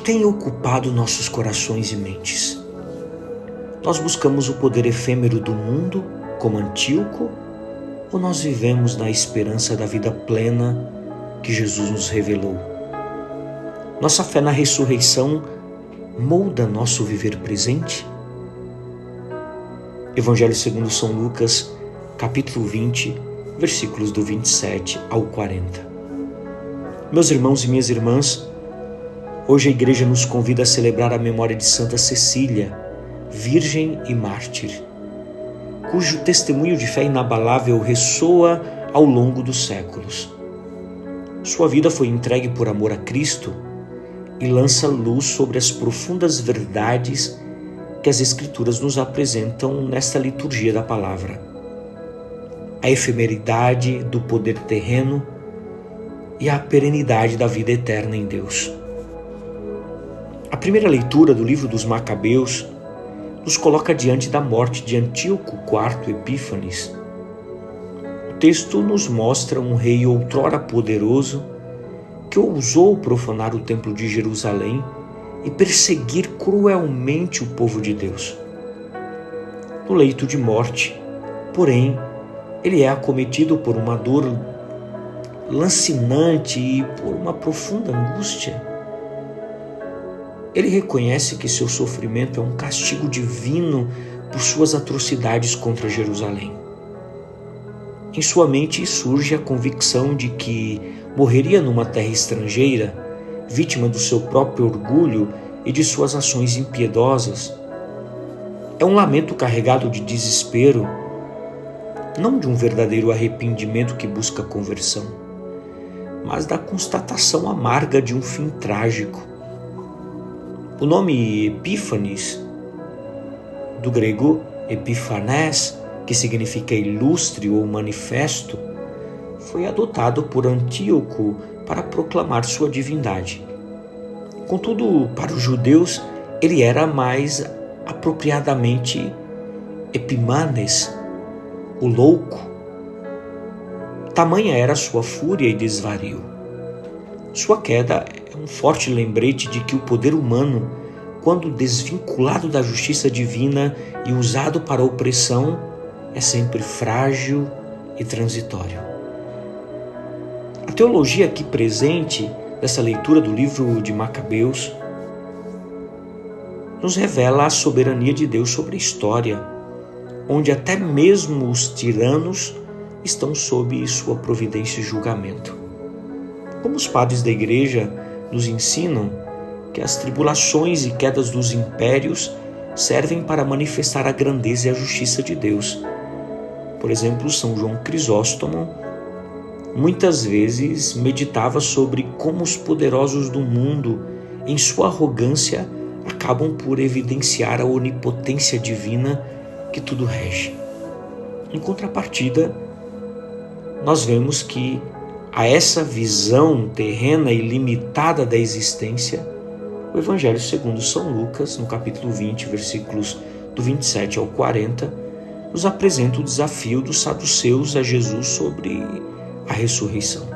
tem ocupado nossos corações e mentes? Nós buscamos o poder efêmero do mundo, como Antíoco, ou nós vivemos na esperança da vida plena que Jesus nos revelou? Nossa fé na ressurreição molda nosso viver presente? Evangelho segundo São Lucas, capítulo 20, versículos do 27 ao 40. Meus irmãos e minhas irmãs, hoje a igreja nos convida a celebrar a memória de Santa Cecília, virgem e mártir, cujo testemunho de fé inabalável ressoa ao longo dos séculos. Sua vida foi entregue por amor a Cristo e lança luz sobre as profundas verdades que as Escrituras nos apresentam nesta liturgia da palavra. A efemeridade do poder terreno e a perenidade da vida eterna em Deus. A primeira leitura do livro dos Macabeus nos coloca diante da morte de Antíoco IV Epífanes. O texto nos mostra um rei outrora poderoso que ousou profanar o templo de Jerusalém e perseguir cruelmente o povo de Deus. No leito de morte, porém, ele é acometido por uma dor lancinante e por uma profunda angústia. Ele reconhece que seu sofrimento é um castigo divino por suas atrocidades contra Jerusalém. Em sua mente surge a convicção de que morreria numa terra estrangeira, vítima do seu próprio orgulho e de suas ações impiedosas. É um lamento carregado de desespero, não de um verdadeiro arrependimento que busca conversão, mas da constatação amarga de um fim trágico. O nome Epífanes, do grego Epífanes, que significa ilustre ou manifesto, foi adotado por Antíoco para proclamar sua divindade. Contudo, para os judeus, ele era mais apropriadamente Epimanes, o louco. Tamanha era sua fúria e desvario. Sua queda é um forte lembrete de que o poder humano, quando desvinculado da justiça divina e usado para a opressão, é sempre frágil e transitório. A teologia aqui presente dessa leitura do livro de Macabeus nos revela a soberania de Deus sobre a história, onde até mesmo os tiranos estão sob sua providência e julgamento. Como os padres da igreja nos ensinam que as tribulações e quedas dos impérios servem para manifestar a grandeza e a justiça de Deus. Por exemplo, São João Crisóstomo muitas vezes meditava sobre como os poderosos do mundo, em sua arrogância, acabam por evidenciar a onipotência divina que tudo rege. Em contrapartida, nós vemos que a essa visão terrena e limitada da existência, o Evangelho segundo São Lucas, no capítulo 20, versículos do 27 ao 40, nos apresenta o desafio dos saduceus a Jesus sobre a ressurreição.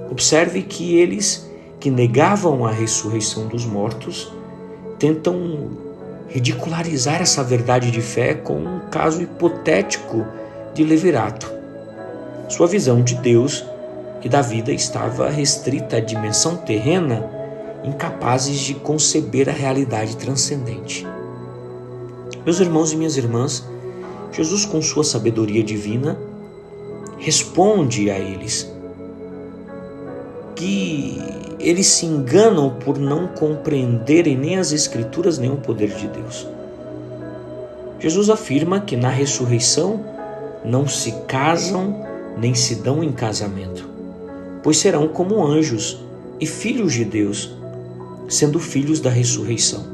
Observe que eles que negavam a ressurreição dos mortos tentam ridicularizar essa verdade de fé com um caso hipotético de Levirato. Sua visão de Deus e da vida estava restrita à dimensão terrena, incapazes de conceber a realidade transcendente. Meus irmãos e minhas irmãs, Jesus, com sua sabedoria divina, responde a eles que eles se enganam por não compreenderem nem as Escrituras nem o poder de Deus. Jesus afirma que na ressurreição não se casam nem se dão em casamento, pois serão como anjos e filhos de Deus, sendo filhos da ressurreição.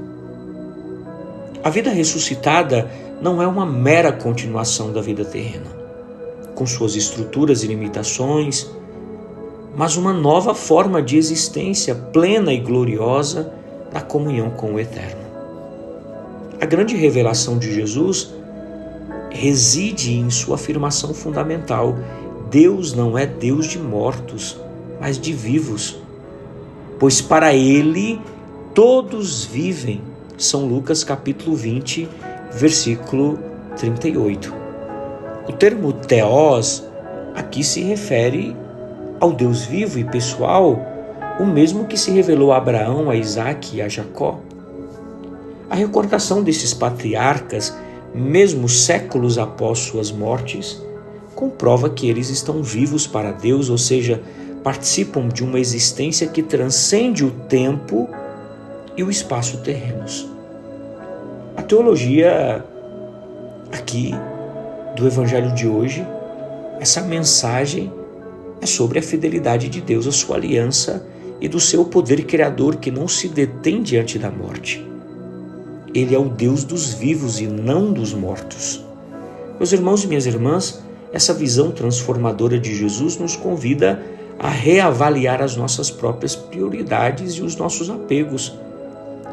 A vida ressuscitada não é uma mera continuação da vida terrena, com suas estruturas e limitações, mas uma nova forma de existência plena e gloriosa na comunhão com o Eterno. A grande revelação de Jesus reside em sua afirmação fundamental: Deus não é Deus de mortos, mas de vivos. pois para ele todos vivem. São Lucas capítulo 20, versículo 38. O termo Theos aqui se refere ao Deus vivo e pessoal, o mesmo que se revelou a Abraão, a Isaque e a Jacó. A recordação desses patriarcas, mesmo séculos após suas mortes, comprova que eles estão vivos para Deus, ou seja, participam de uma existência que transcende o tempo e o espaço terrenos. A teologia aqui do Evangelho de hoje, essa mensagem é sobre a fidelidade de Deus à sua aliança e do seu poder criador que não se detém diante da morte. Ele é o Deus dos vivos e não dos mortos. Meus irmãos e minhas irmãs, essa visão transformadora de Jesus nos convida a reavaliar as nossas próprias prioridades e os nossos apegos.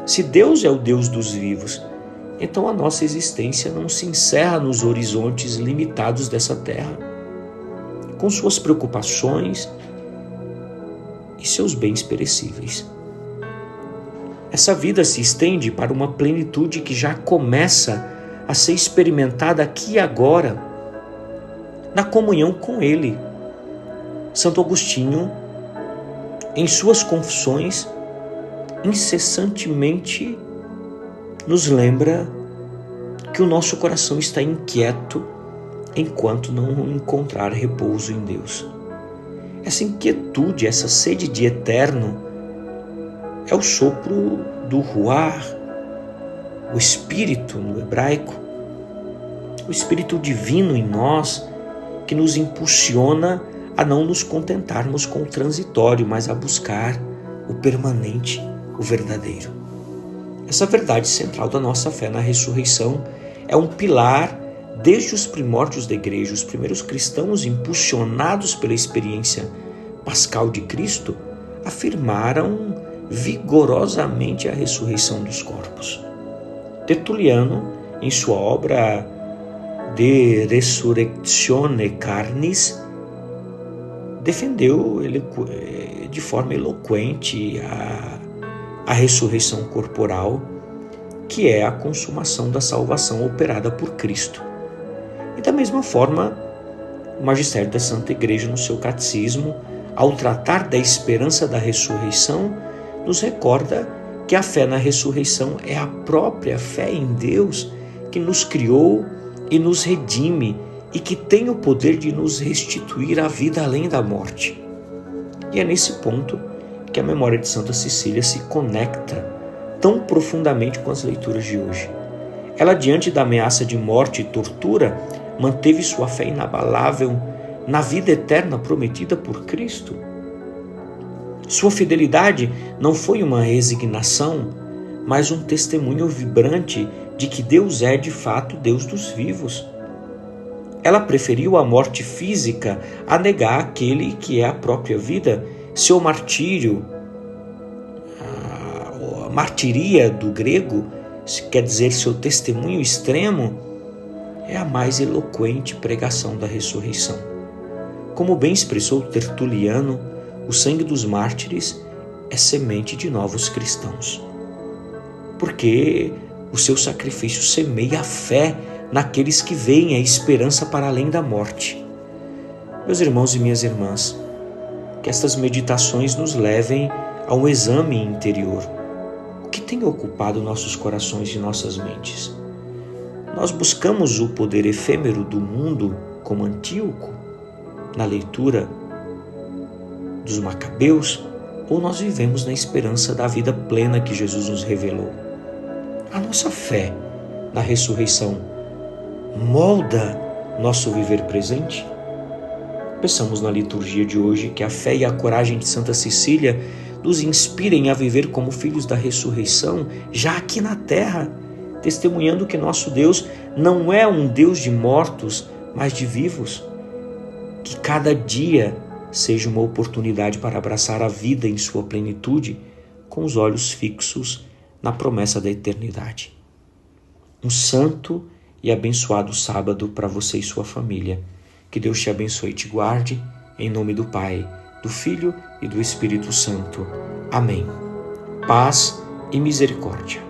Se Deus é o Deus dos vivos, então a nossa existência não se encerra nos horizontes limitados dessa terra, com suas preocupações e seus bens perecíveis. Essa vida se estende para uma plenitude que já começa a ser experimentada aqui e agora, na comunhão com Ele. Santo Agostinho, em suas confissões, incessantemente nos lembra que o nosso coração está inquieto enquanto não encontrar repouso em Deus. Essa inquietude, essa sede de eterno, é o sopro do ruar, o Espírito no hebraico, o Espírito divino em nós, que nos impulsiona a não nos contentarmos com o transitório, mas a buscar o permanente, o verdadeiro. Essa verdade central da nossa fé na ressurreição é um pilar desde os primórdios da igreja. Os primeiros cristãos, impulsionados pela experiência pascal de Cristo, afirmaram vigorosamente a ressurreição dos corpos. Tertuliano, em sua obra De Resurrectione Carnis, defendeu de forma eloquente a ressurreição corporal, que é a consumação da salvação operada por Cristo. E da mesma forma, o magistério da Santa Igreja, no seu catecismo, ao tratar da esperança da ressurreição, nos recorda que a fé na ressurreição é a própria fé em Deus que nos criou e nos redime e que tem o poder de nos restituir à vida além da morte. E é nesse ponto que a memória de Santa Cecília se conecta tão profundamente com as leituras de hoje. Ela, diante da ameaça de morte e tortura, manteve sua fé inabalável na vida eterna prometida por Cristo. Sua fidelidade não foi uma resignação, mas um testemunho vibrante de que Deus é de fato Deus dos vivos. Ela preferiu a morte física a negar aquele que é a própria vida. Seu martírio, a martiria do grego, quer dizer seu testemunho extremo, é a mais eloquente pregação da ressurreição. Como bem expressou Tertuliano, o sangue dos mártires é semente de novos cristãos, porque o seu sacrifício semeia a fé naqueles que veem a esperança para além da morte. Meus irmãos e minhas irmãs, que estas meditações nos levem a um exame interior. O que tem ocupado nossos corações e nossas mentes? Nós buscamos o poder efêmero do mundo como Antíoco na leitura dos Macabeus, ou nós vivemos na esperança da vida plena que Jesus nos revelou? A nossa fé na ressurreição molda nosso viver presente? Peçamos na liturgia de hoje que a fé e a coragem de Santa Cecília nos inspirem a viver como filhos da ressurreição, já aqui na terra, testemunhando que nosso Deus não é um Deus de mortos, mas de vivos. Que cada dia seja uma oportunidade para abraçar a vida em sua plenitude, com os olhos fixos na promessa da eternidade. Um santo e abençoado sábado para você e sua família. Que Deus te abençoe e te guarde, em nome do Pai, do Filho e do Espírito Santo. Amém. Paz e misericórdia.